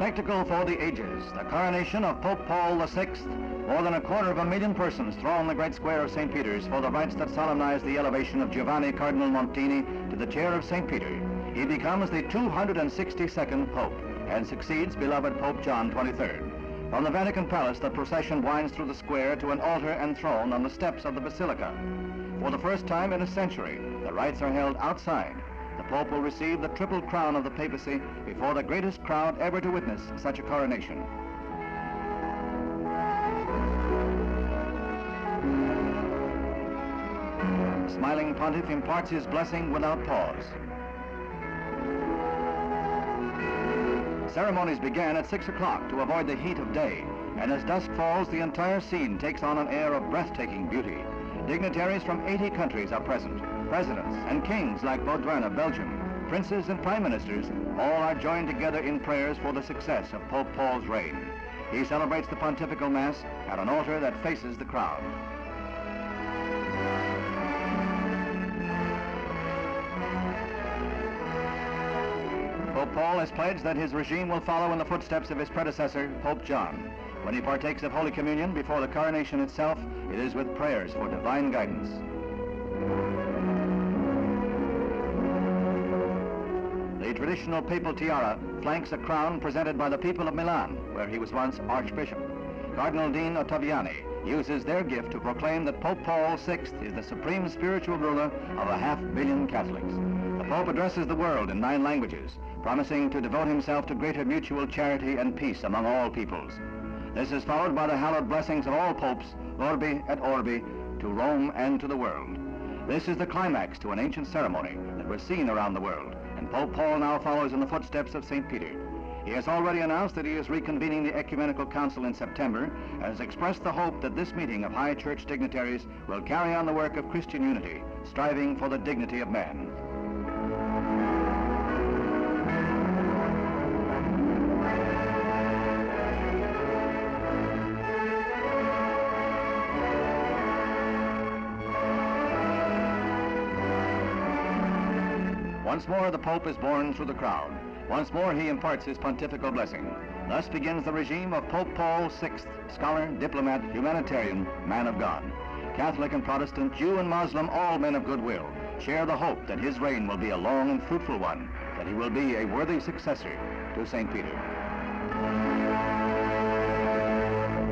spectacle for the ages, the coronation of Pope Paul VI. More than 250,000 persons throng the great square of St. Peter's for the rites that solemnize the elevation of Giovanni Cardinal Montini to the chair of St. Peter. He becomes the 262nd Pope and succeeds beloved Pope John XXIII. From the Vatican Palace, the procession winds through the square to an altar and throne on the steps of the Basilica. For the first time in a century, the rites are held outside. The Pope will receive the triple crown of the papacy before the greatest crowd ever to witness such a coronation. The smiling pontiff imparts his blessing without pause. Ceremonies began at 6 o'clock to avoid the heat of day, and as dusk falls, the entire scene takes on an air of breathtaking beauty. Dignitaries from 80 countries are present. Presidents and kings like Baudouin of Belgium, princes and prime ministers, all are joined together in prayers for the success of Pope Paul's reign. He celebrates the pontifical mass at an altar that faces the crowd. Pope Paul has pledged that his regime will follow in the footsteps of his predecessor, Pope John. When he partakes of Holy Communion before the coronation itself, it is with prayers for divine guidance. The traditional papal tiara flanks a crown presented by the people of Milan, where he was once Archbishop. Cardinal Dean Ottaviani uses their gift to proclaim that Pope Paul VI is the supreme spiritual ruler of 500 million Catholics. The Pope addresses the world in 9 languages, promising to devote himself to greater mutual charity and peace among all peoples. This is followed by the hallowed blessings of all popes, Urbi et Orbi, to Rome and to the world. This is the climax to an ancient ceremony that was seen around the world, and Pope Paul now follows in the footsteps of St. Peter. He has already announced that he is reconvening the Ecumenical Council in September and has expressed the hope that this meeting of high church dignitaries will carry on the work of Christian unity, striving for the dignity of man. Once more, the Pope is borne through the crowd. Once more, he imparts his pontifical blessing. Thus begins the regime of Pope Paul VI, scholar, diplomat, humanitarian, man of God. Catholic and Protestant, Jew and Muslim, all men of goodwill, share the hope that his reign will be a long and fruitful one, that he will be a worthy successor to St. Peter.